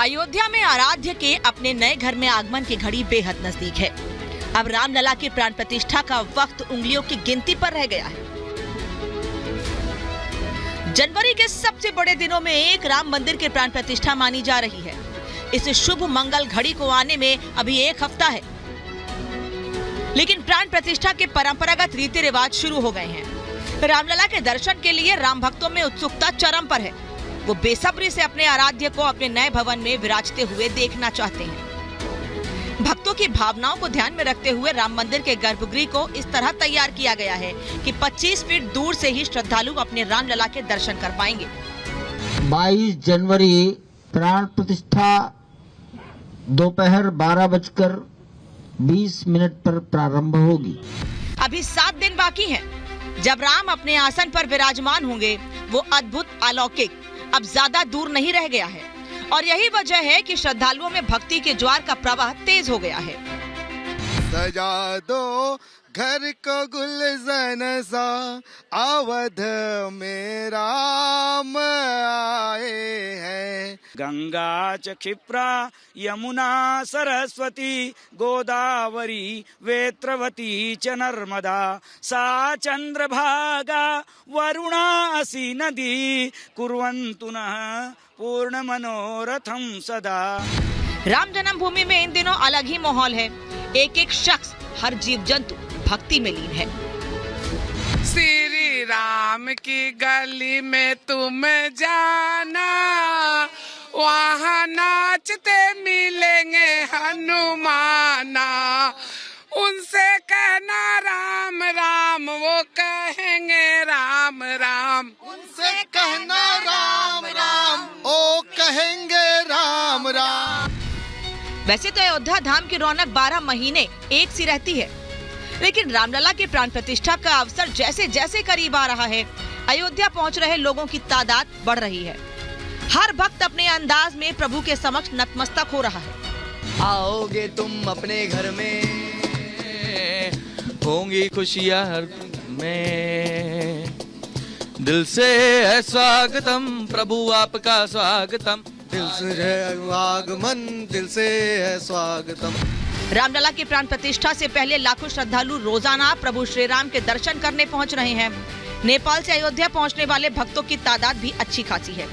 अयोध्या में आराध्य के अपने नए घर में आगमन की घड़ी बेहद नजदीक है। अब रामलला की प्राण प्रतिष्ठा का वक्त उंगलियों की गिनती पर रह गया है। जनवरी के सबसे बड़े दिनों में एक राम मंदिर की प्राण प्रतिष्ठा मानी जा रही है। इस शुभ मंगल घड़ी को आने में अभी एक हफ्ता है, लेकिन प्राण प्रतिष्ठा के परंपरागत रीति रिवाज शुरू हो गए हैं। रामलला के दर्शन के लिए राम भक्तों में उत्सुकता चरम पर है। वो बेसब्री से अपने आराध्य को अपने नए भवन में विराजते हुए देखना चाहते हैं। भक्तों की भावनाओं को ध्यान में रखते हुए राम मंदिर के गर्भगृह को इस तरह तैयार किया गया है कि 25 फीट दूर से ही श्रद्धालु अपने रामलला के दर्शन कर पाएंगे। 22 जनवरी प्राण प्रतिष्ठा दोपहर 12:20 पर प्रारंभ होगी। अभी 7 दिन बाकी हैं। जब राम अपने आसन पर विराजमान होंगे, वो अद्भुत अलौकिक अब ज्यादा दूर नहीं रह गया है। और यही वजह है कि श्रद्धालुओं में भक्ति के ज्वार का प्रवाह तेज हो गया है। सजा दो घर को गुलशन सा, अवध में राम आए हैं। गंगा च क्षिप्रा यमुना सरस्वती गोदावरी वेत्रवती च नर्मदा, सा चंद्रभागा वरुणासी नदी, कुर्वन्तु नः पूर्ण मनोरथम सदा। राम जन्मभूमि में इन दिनों अलग ही माहौल है। एक एक शख्स, हर जीव जंतु भक्ति में लीन है। श्री राम की गली में तुम जाना, वहाँ नाचते मिलेंगे हनुमाना, उनसे कहना राम राम, वो कहेंगे राम राम, उनसे कहना राम राम, ओ कहेंगे राम राम। वैसे तो अयोध्या धाम की रौनक 12 महीने एक सी रहती है, लेकिन रामलला की प्राण प्रतिष्ठा का अवसर जैसे जैसे करीब आ रहा है, अयोध्या पहुंच रहे लोगों की तादाद बढ़ रही है। हर भक्त अपने अंदाज में प्रभु के समक्ष नतमस्तक हो रहा है। आओगे तुम अपने घर में, होंगी खुशियाँ हर में, दिल से है स्वागतम प्रभु आपका स्वागतम, दिल से है आगमन, दिल से है स्वागतम। रामलला की प्राण प्रतिष्ठा से पहले लाखों श्रद्धालु रोजाना प्रभु श्री राम के दर्शन करने पहुंच रहे हैं। नेपाल से अयोध्या पहुंचने वाले भक्तों की तादाद भी अच्छी खासी है।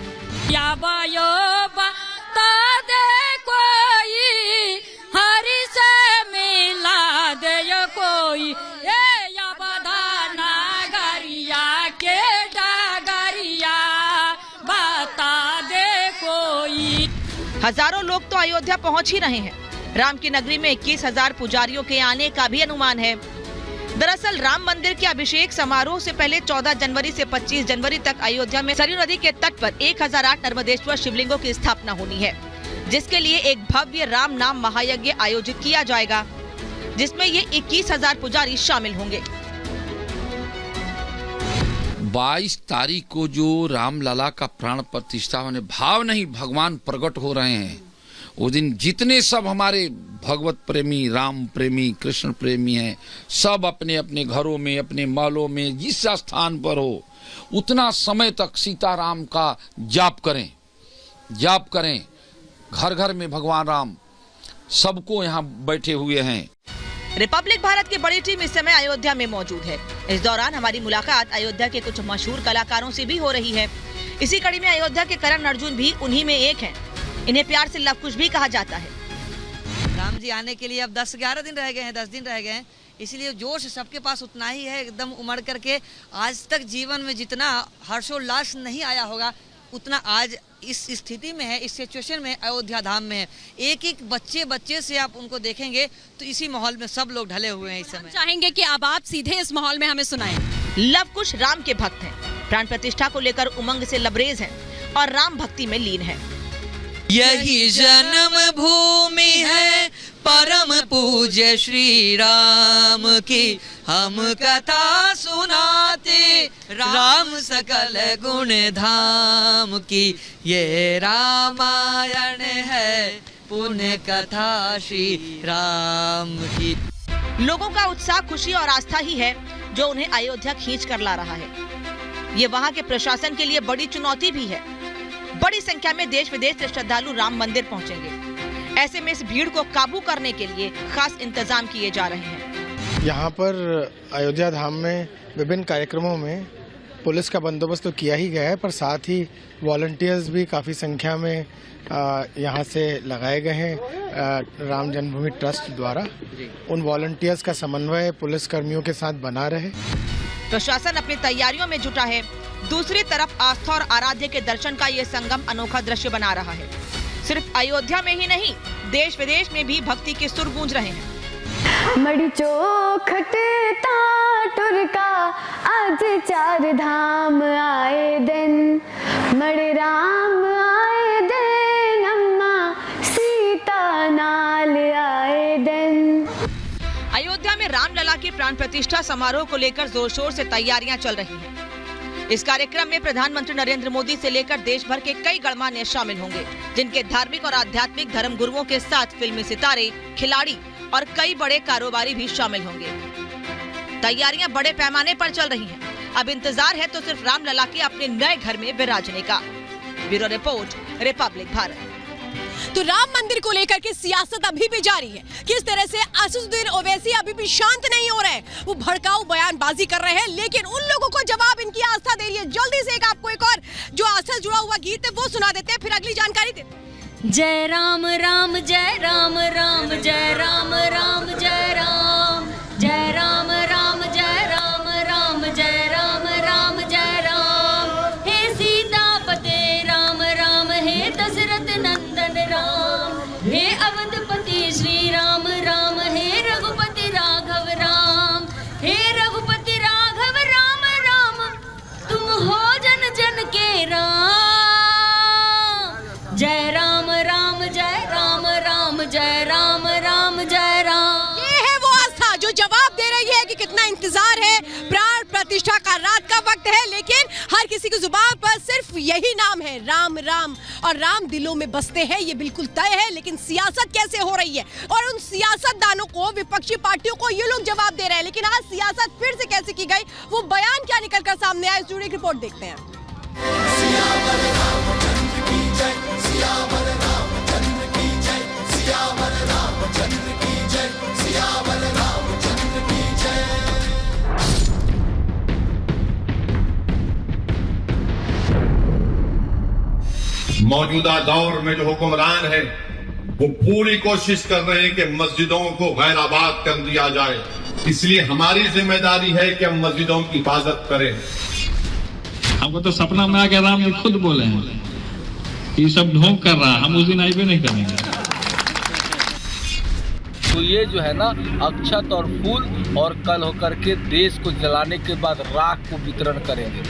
हरि से मिला दे कोई, के डगरिया बता दे कोई। हजारों लोग तो अयोध्या पहुंच ही रहे हैं। राम की नगरी में 21,000 पुजारियों के आने का भी अनुमान है। दरअसल राम मंदिर के अभिषेक समारोह से पहले 14 जनवरी से 25 जनवरी तक अयोध्या में सरयू नदी के तट पर 1008 नर्मदेश्वर शिवलिंगों की स्थापना होनी है, जिसके लिए एक भव्य राम नाम महायज्ञ आयोजित किया जाएगा, जिसमें ये 21,000 पुजारी शामिल होंगे। 22 तारीख को जो रामलला का प्राण प्रतिष्ठा होने, भाव नहीं भगवान प्रकट हो रहे हैं। वो दिन जितने सब हमारे भगवत प्रेमी, राम प्रेमी, कृष्ण प्रेमी हैं, सब अपने अपने घरों में, अपने महलों में, जिस स्थान पर हो, उतना समय तक सीताराम का जाप करें। घर घर में भगवान राम सबको यहाँ बैठे हुए हैं। रिपब्लिक भारत की बड़ी टीम इस समय अयोध्या में मौजूद है। इस दौरान हमारी मुलाकात अयोध्या के कुछ मशहूर कलाकारों से भी हो रही है। इसी कड़ी में अयोध्या के करण अर्जुन भी उन्हीं में एक हैं। इन्हें प्यार से लवकुश भी कहा जाता है। राम जी आने के लिए अब 10-11 दिन रह गए हैं, 10 दिन रह गए हैं, इसलिए जोश सबके पास उतना ही है। एकदम उमड़ करके आज तक जीवन में जितना हर्षोल्लास नहीं आया होगा, उतना आज इस स्थिति में है, इस सिचुएशन में अयोध्या धाम में है। एक एक बच्चे से आप उनको देखेंगे तो इसी माहौल में सब लोग ढले हुए हैं। इस समय चाहेंगे कि अब आप सीधे इस माहौल में हमें सुनाएं। लवकुश राम के भक्त हैं, प्राण प्रतिष्ठा को लेकर उमंग से लबरेज हैं और राम भक्ति में लीन हैं। यही जन्म भूमि है परम पूज्य श्री राम की, हम कथा सुनाते राम सकल गुण धाम की, ये रामायण है पुण्य कथा श्री राम की। लोगों का उत्साह, खुशी और आस्था ही है जो उन्हें अयोध्या खींच कर ला रहा है। ये वहाँ के प्रशासन के लिए बड़ी चुनौती भी है। बड़ी संख्या में देश विदेश से श्रद्धालु राम मंदिर पहुँचेंगे। ऐसे में इस भीड़ को काबू करने के लिए खास इंतजाम किए जा रहे हैं। यहाँ पर अयोध्या धाम में विभिन्न कार्यक्रमों में पुलिस का बंदोबस्त तो किया ही गया है, पर साथ ही वॉलंटियर्स भी काफ़ी संख्या में यहाँ से लगाए गए हैं राम जन्मभूमि ट्रस्ट द्वारा। उन वॉलंटियर्स का समन्वय पुलिस कर्मियों के साथ बना रहे। प्रशासन अपनी तैयारियों में जुटा है। दूसरी तरफ आस्था और आराध्य के दर्शन का ये संगम अनोखा दृश्य बना रहा है। सिर्फ अयोध्या में ही नहीं, देश विदेश में भी भक्ति के सुर गूंज रहे हैं। मड़ी चौखट टुरका आज 4 धाम आए दिन, मड़े राम आए दिन, अम्मा सीता नाल आए दिन। अयोध्या में रामलला की प्राण प्रतिष्ठा समारोह को लेकर जोर शोर से तैयारियां चल रही हैं। इस कार्यक्रम में प्रधानमंत्री नरेंद्र मोदी से लेकर देश भर के कई गणमान्य शामिल होंगे, जिनके धार्मिक और आध्यात्मिक धर्म गुरुओं के साथ फिल्मी सितारे, खिलाड़ी और कई बड़े कारोबारी भी शामिल होंगे। तैयारियां बड़े पैमाने पर चल रही हैं। अब इंतजार है तो सिर्फ रामलला के अपने नए घर में विराजने का। Bureau report, Republic Bharat. तो राम मंदिर को लेकर के सियासत अभी भी जारी है। किस तरह से असदुद्दीन ओवैसी अभी भी शांत नहीं हो रहे, वो भड़काऊ बयानबाजी कर रहे हैं, लेकिन उन लोगों को जवाब इनकी आस्था दे रही है। जल्दी से आपको एक और जो आस्था से जुड़ा हुआ गीत है वो सुना देते हैं, फिर अगली जानकारी देते हैं। जय राम राम जय राम राम जय राम राम जय राम, जय राम राम जय राम राम जय राम राम जय राम। हे सीतापते राम राम, हे दशरथ नंदन राम, हे अवधपति श्री राम राम, हे रघुपति राघव राम, हे रघुपति राघव राम राम, तुम हो जन जन के राम। जय राम राम जय राम राम जय राम राम जय राम। ये है वो आस्था जो जवाब दे रही है कि कितना इंतजार है। प्राण प्रतिष्ठा का रात का वक्त है, लेकिन हर किसी की जुबान पर सिर्फ यही नाम है, राम राम, और राम दिलों में बसते हैं, ये बिल्कुल तय है। लेकिन सियासत कैसे हो रही है और उन सियासतदानों को, विपक्षी पार्टियों को ये लोग जवाब दे रहे हैं, लेकिन आज सियासत फिर से कैसे की गई, वो बयान क्या निकल कर सामने आया, इस जुड़ी रिपोर्ट देखते हैं। मौजूदा दौर में जो हुक्मरान है वो पूरी कोशिश कर रहे हैं कि मस्जिदों को गैराबाद कर दिया जाए। इसलिए हमारी जिम्मेदारी है कि हम मस्जिदों की हिफाजत करें। हमको तो सपना में आ गया, राम जी खुद बोले हैं ये सब ढोंग कर रहा है, हम उस दिन आईपी नहीं करेंगे। तो ये जो है ना अक्षत और फूल और कल होकर के देश को जलाने के बाद राख को वितरण करेंगे।